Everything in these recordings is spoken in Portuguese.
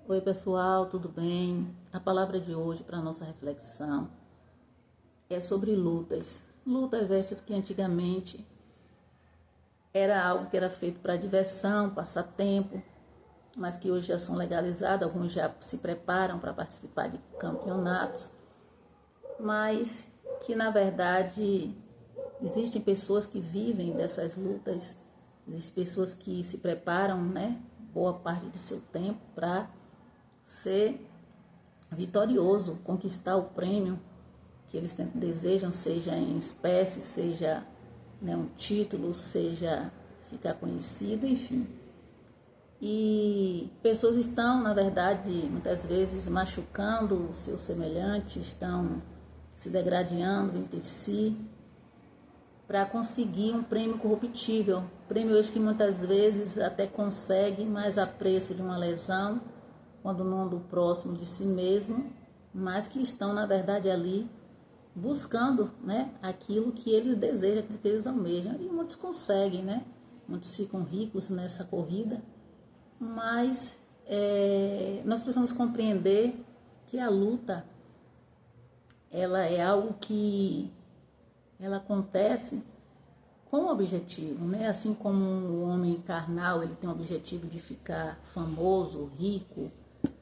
Oi pessoal, tudo bem? A palavra de hoje para nossa reflexão é sobre lutas. Lutas estas que antigamente era algo que era feito para diversão, passatempo, mas que hoje já são legalizadas, alguns já se preparam para participar de campeonatos, mas que na verdade existem pessoas que vivem dessas lutas, existem pessoas que se preparam, né, boa parte do seu tempo para ser vitorioso, conquistar o prêmio que eles desejam, seja em espécie, seja, né, um título, seja ficar conhecido, enfim. E pessoas estão, na verdade, muitas vezes machucando o seu semelhante, estão se degradando entre si para conseguir um prêmio corruptível. Prêmio hoje que muitas vezes até consegue, mas a preço de uma lesão, quando não do próximo de si mesmo, mas que estão, na verdade, ali buscando, né, aquilo que eles desejam, aquilo que eles almejam. E muitos conseguem, né? Muitos ficam ricos nessa corrida, mas nós precisamos compreender que a luta, ela é algo que ela acontece com um objetivo, né? Assim como o homem carnal, ele tem o objetivo de ficar famoso, rico,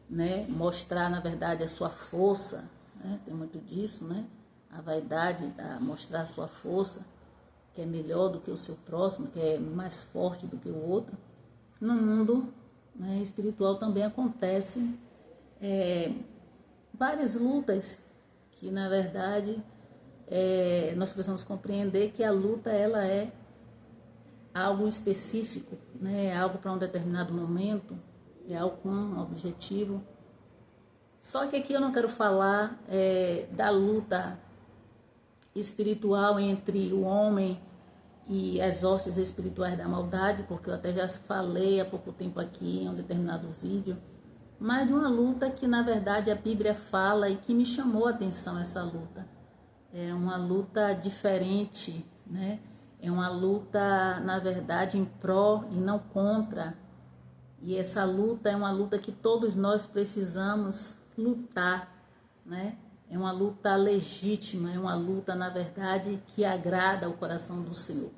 né? Mostrar, na verdade, a sua força, né? Tem muito disso, né? A vaidade da mostrar a sua força, que é melhor do que o seu próximo, que é mais forte do que o outro. No mundo, né, espiritual também acontecem várias lutas que, na verdade, nós precisamos compreender que a luta, ela é algo específico, né? É algo para um determinado momento, é algo com um objetivo. Só que aqui eu não quero falar da luta espiritual entre o homem e as hostes espirituais da maldade, porque eu até já falei há pouco tempo aqui em um determinado vídeo, mas de uma luta que na verdade a Bíblia fala e que me chamou a atenção essa luta. É uma luta diferente, né? É uma luta, na verdade, em pró e não contra. E essa luta é uma luta que todos nós precisamos lutar, né? É uma luta legítima, é uma luta, na verdade, que agrada ao coração do Senhor.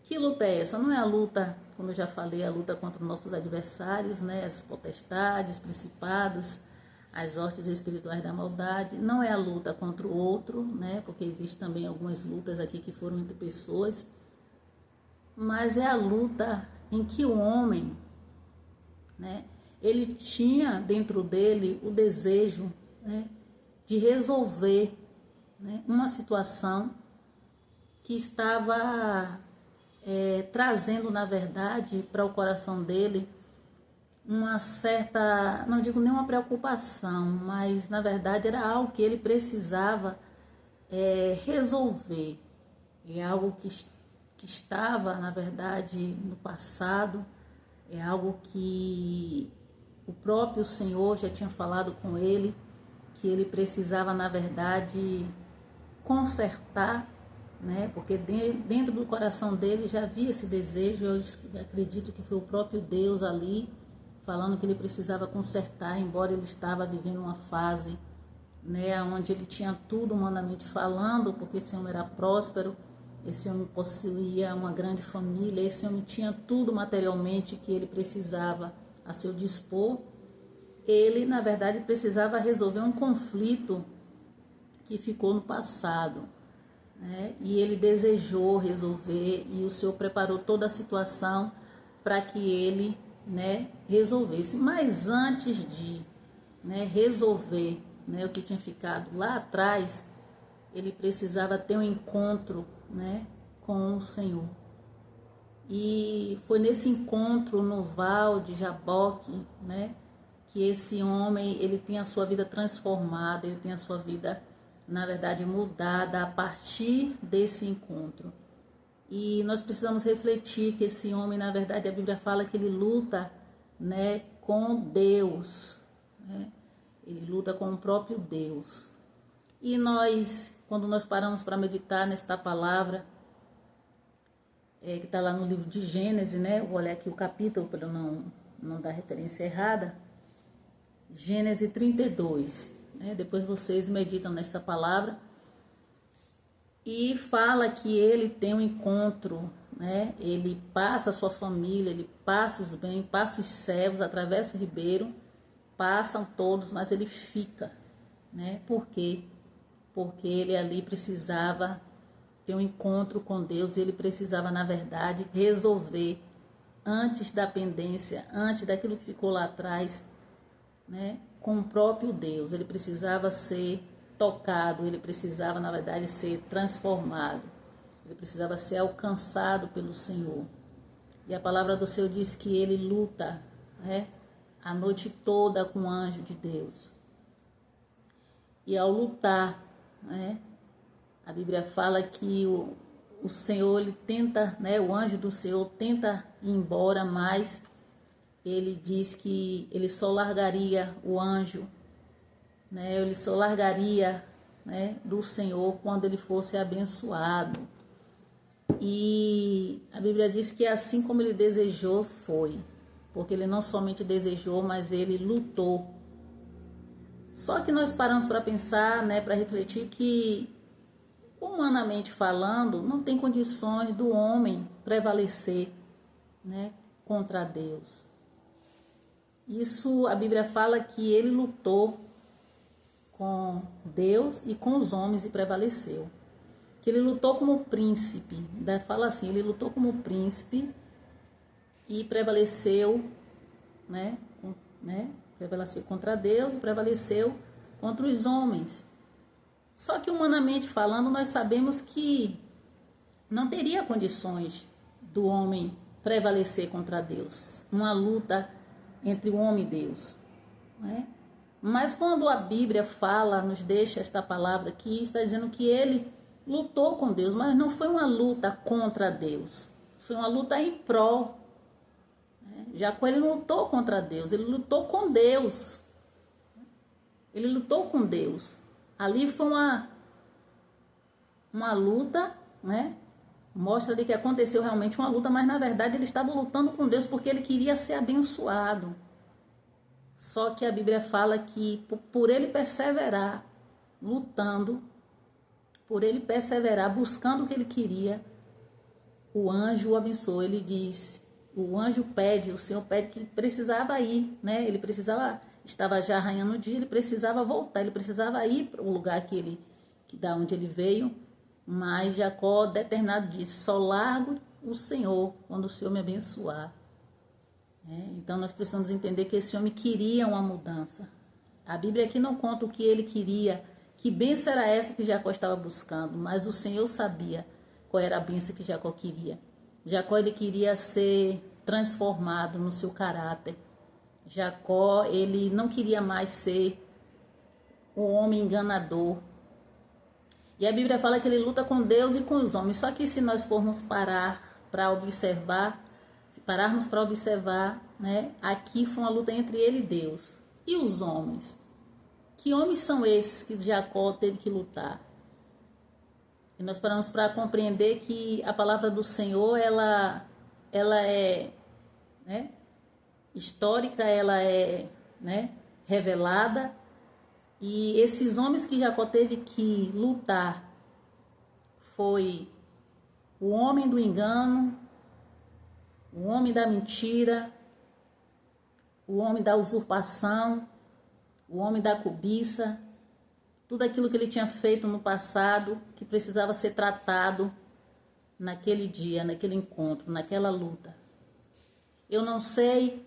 Que luta é essa? Não é a luta, como eu já falei, a luta contra os nossos adversários, né? As potestades, principados, as hostes espirituais da maldade. Não é a luta contra o outro, né? Porque existem também algumas lutas aqui que foram entre pessoas. Mas é a luta em que o homem, né, ele tinha dentro dele o desejo, né, de resolver, né, uma situação que estava trazendo, na verdade, para o coração dele uma certa, não digo nem uma preocupação, mas na verdade era algo que ele precisava resolver. É algo que estava, na verdade, no passado, é algo que o próprio Senhor já tinha falado com ele, que ele precisava, na verdade, consertar, né? Porque dentro do coração dele já havia esse desejo. Eu acredito que foi o próprio Deus ali falando que ele precisava consertar, embora ele estava vivendo uma fase, né, onde ele tinha tudo humanamente falando, porque esse homem era próspero, esse homem possuía uma grande família, esse homem tinha tudo materialmente que ele precisava a seu dispor. Ele, na verdade, precisava resolver um conflito que ficou no passado, né? E ele desejou resolver, e o Senhor preparou toda a situação para que ele, né, resolvesse. Mas antes de, né, resolver, né, o que tinha ficado lá atrás, ele precisava ter um encontro, né, com o Senhor. E foi nesse encontro no Val de Jaboque, né, que esse homem, ele tem a sua vida transformada, ele tem a sua vida, na verdade, mudada a partir desse encontro. E nós precisamos refletir que esse homem, na verdade, a Bíblia fala que ele luta, né, com Deus, né? Ele luta com o próprio Deus. E nós, quando nós paramos para meditar nesta palavra, que está lá no livro de Gênesis, né? Eu vou olhar aqui o capítulo para eu não dar referência errada. Gênesis 32. Depois vocês meditam nessa palavra. E fala que ele tem um encontro, ele passa a sua família, ele passa os bens, passa os servos, atravessa o ribeiro, passam todos, mas ele fica. Por quê? Porque ele ali precisava ter um encontro com Deus, e ele precisava, na verdade, resolver antes da pendência, antes daquilo que ficou lá atrás, com o próprio Deus. Ele precisava ser tocado, ele precisava, na verdade, ser transformado, ele precisava ser alcançado pelo Senhor. E a palavra do Senhor diz que ele luta a noite toda com o anjo de Deus. E ao lutar, a Bíblia fala que o Senhor, ele tenta, o anjo do Senhor tenta ir embora, mas ele diz que ele só largaria o anjo, ele só largaria do Senhor quando ele fosse abençoado. E a Bíblia diz que assim como ele desejou, foi. Porque ele não somente desejou, mas ele lutou. Só que nós paramos para pensar, para refletir que, humanamente falando, não tem condições do homem prevalecer contra Deus. Isso, a Bíblia fala que ele lutou com Deus e com os homens e prevaleceu. Que ele lutou como príncipe, fala assim, ele lutou como príncipe e prevaleceu, prevaleceu contra Deus e prevaleceu contra os homens. Só que humanamente falando, nós sabemos que não teria condições do homem prevalecer contra Deus. Uma luta entre o homem e Deus. Mas quando a Bíblia fala, nos deixa esta palavra aqui, está dizendo que ele lutou com Deus, mas não foi uma luta contra Deus. Foi uma luta em prol. Jacó, ele não lutou contra Deus, ele lutou com Deus. Ele lutou com Deus. Ali foi uma luta, Mostra ali que aconteceu realmente uma luta, mas na verdade ele estava lutando com Deus porque ele queria ser abençoado. Só que a Bíblia fala que por ele perseverar, lutando, por ele perseverar, buscando o que ele queria, o anjo o abençoou. Ele diz, o anjo pede, o Senhor pede que precisava ir, Ele precisava, estava já arranhando o dia, ele precisava voltar, ele precisava ir para o lugar da onde ele veio. Mas Jacó, determinado, disse, só largo o Senhor quando o Senhor me abençoar. Então nós precisamos entender que esse homem queria uma mudança. A Bíblia aqui não conta o que ele queria, que bênção era essa que Jacó estava buscando, mas o Senhor sabia qual era a bênção que Jacó queria. Jacó, ele queria ser transformado no seu caráter. Jacó, ele não queria mais ser um homem enganador. E a Bíblia fala que ele luta com Deus e com os homens. Só que se nós formos parar para observar, se pararmos para observar, aqui foi uma luta entre ele e Deus. E os homens? Que homens são esses que Jacó teve que lutar? E nós paramos para compreender que a palavra do Senhor, ela é histórica, ela é revelada. E esses homens que Jacó teve que lutar foi o homem do engano, o homem da mentira, o homem da usurpação, o homem da cobiça, tudo aquilo que ele tinha feito no passado que precisava ser tratado naquele dia, naquele encontro, naquela luta. Eu não sei,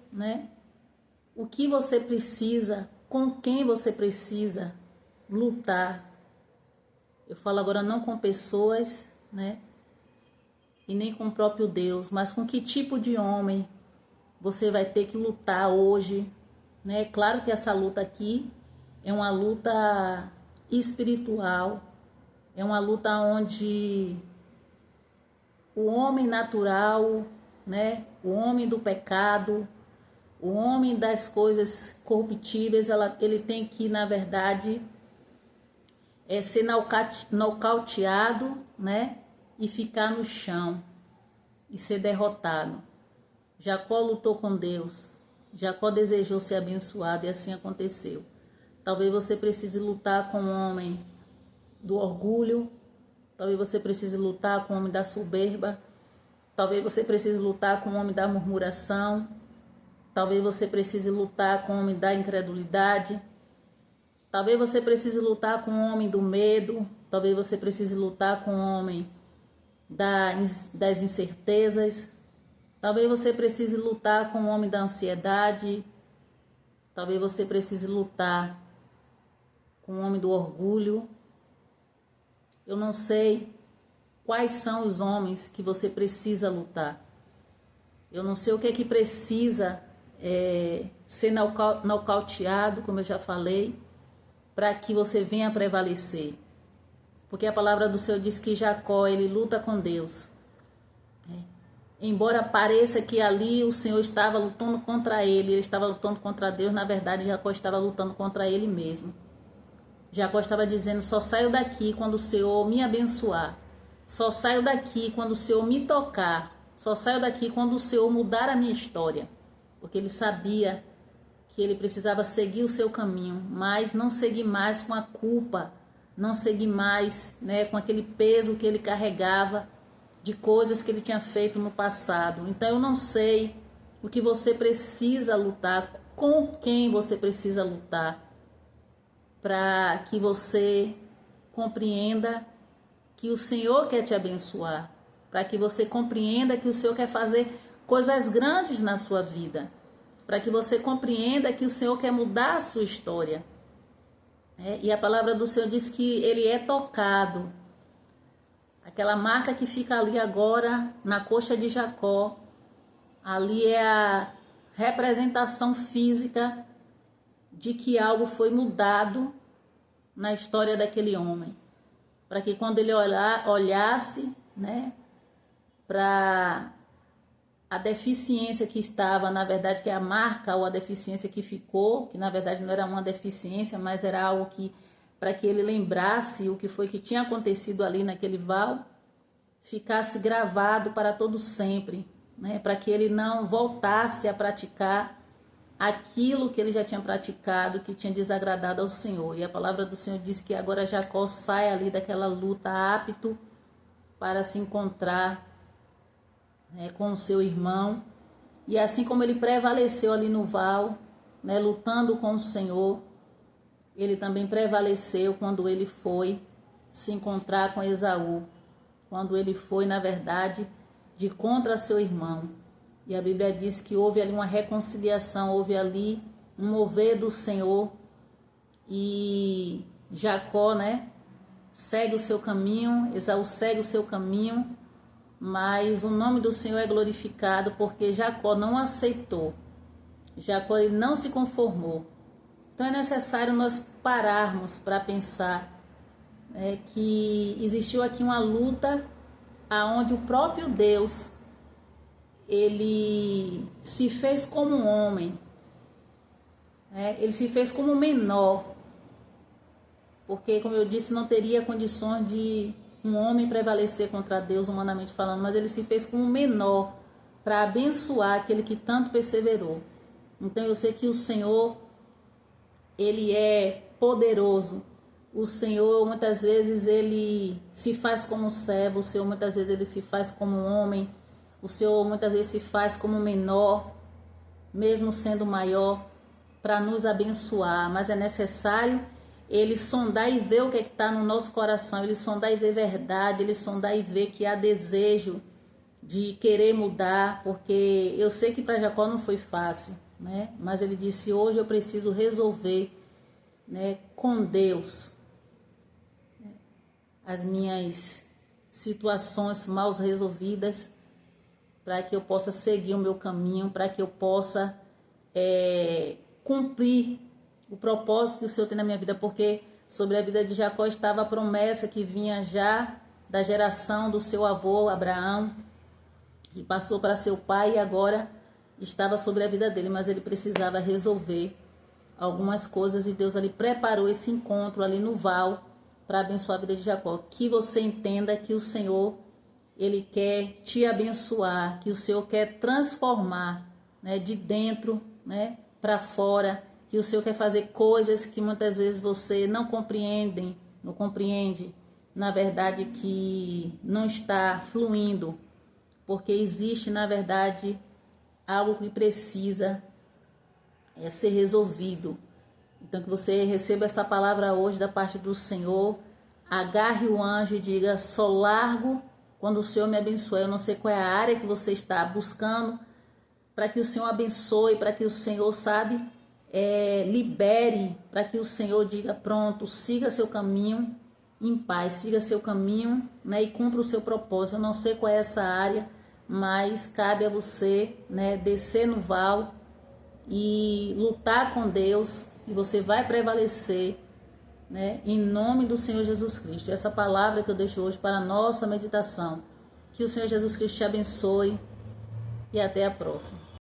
o que você precisa, com quem você precisa lutar. Eu falo agora não com pessoas, e nem com o próprio Deus, mas com que tipo de homem você vai ter que lutar hoje, Claro que essa luta aqui é uma luta espiritual, é uma luta onde o homem natural, o homem do pecado, o homem das coisas corruptíveis, ele tem que, na verdade, ser nocauteado, e ficar no chão e ser derrotado. Jacó lutou com Deus, Jacó desejou ser abençoado e assim aconteceu. Talvez você precise lutar com o homem do orgulho, talvez você precise lutar com o homem da soberba, talvez você precise lutar com o homem da murmuração, talvez você precise lutar com o homem da incredulidade, talvez você precise lutar com o homem do medo, talvez você precise lutar com o homem das incertezas, talvez você precise lutar com o homem da ansiedade, talvez você precise lutar com o homem do orgulho. Eu não sei quais são os homens que você precisa lutar. Eu não sei o que é que precisa ser nocauteado, como eu já falei, para que você venha prevalecer. Porque a palavra do Senhor diz que Jacó, ele luta com Deus. Embora pareça que ali o Senhor estava lutando contra ele estava lutando contra Deus, na verdade Jacó estava lutando contra ele mesmo. Jacó estava dizendo: só saio daqui quando o Senhor me abençoar. Só saio daqui quando o Senhor me tocar. Só saio daqui quando o Senhor mudar a minha história. Porque ele sabia que ele precisava seguir o seu caminho, mas não seguir mais com a culpa, não seguir mais, com aquele peso que ele carregava de coisas que ele tinha feito no passado. Então eu não sei o que você precisa lutar, com quem você precisa lutar, para que você compreenda que o Senhor quer te abençoar, para que você compreenda que o Senhor quer fazer coisas grandes na sua vida, para que você compreenda que o Senhor quer mudar a sua história. E a palavra do Senhor diz que ele é tocado. Aquela marca que fica ali agora na coxa de Jacó, ali é a representação física de que algo foi mudado na história daquele homem. Para que quando ele olhasse, para a deficiência que estava, na verdade, que é a marca ou a deficiência que ficou, que na verdade não era uma deficiência, mas era algo que, para que ele lembrasse o que foi que tinha acontecido ali naquele val, ficasse gravado para todo sempre, para que ele não voltasse a praticar aquilo que ele já tinha praticado, que tinha desagradado ao Senhor. E a palavra do Senhor diz que agora Jacó sai ali daquela luta apto para se encontrar com o seu irmão. E assim como ele prevaleceu ali no val, lutando com o Senhor, ele também prevaleceu quando ele foi se encontrar com Esaú, quando ele foi, na verdade, de contra seu irmão. E a Bíblia diz que houve ali uma reconciliação, houve ali um mover do Senhor, e Jacó, segue o seu caminho, Esaú segue o seu caminho, mas o nome do Senhor é glorificado porque Jacó não aceitou, Jacó ele não se conformou. Então é necessário nós pararmos para pensar que existiu aqui uma luta aonde o próprio Deus ele se fez como um homem, ele se fez como menor, porque, como eu disse, não teria condições de um homem prevalecer contra Deus, humanamente falando, mas ele se fez como menor para abençoar aquele que tanto perseverou. Então eu sei que o Senhor, ele é poderoso. O Senhor, muitas vezes, ele se faz como servo, o Senhor, muitas vezes, ele se faz como um homem, o Senhor, muitas vezes, se faz como menor, mesmo sendo maior, para nos abençoar. Mas é necessário ele sondar e ver o que está no nosso coração, ele sondar e ver verdade, ele sondar e ver que há desejo de querer mudar, porque eu sei que para Jacó não foi fácil, mas ele disse: hoje eu preciso resolver, com Deus, as minhas situações mal resolvidas, para que eu possa seguir o meu caminho, para que eu possa cumprir o propósito que o Senhor tem na minha vida, porque sobre a vida de Jacó estava a promessa que vinha já da geração do seu avô Abraão, e passou para seu pai, e agora estava sobre a vida dele, mas ele precisava resolver algumas coisas, e Deus ali preparou esse encontro ali no val para abençoar a vida de Jacó. Que você entenda que o Senhor, ele quer te abençoar, que o Senhor quer transformar, de dentro, né, para fora, que o Senhor quer fazer coisas que muitas vezes você não compreende, na verdade, que não está fluindo, porque existe, na verdade, algo que precisa ser resolvido. Então, que você receba esta palavra hoje da parte do Senhor, agarre o anjo e diga: só largo quando o Senhor me abençoe. Eu não sei qual é a área que você está buscando, para que o Senhor abençoe, para que o Senhor, sabe, libere, para que o Senhor diga: pronto, siga seu caminho em paz, siga seu caminho, né, e cumpra o seu propósito. Eu não sei qual é essa área, mas cabe a você, né, descer no val e lutar com Deus, e você vai prevalecer, né, em nome do Senhor Jesus Cristo. Essa palavra que eu deixo hoje para a nossa meditação. Que o Senhor Jesus Cristo te abençoe e até a próxima.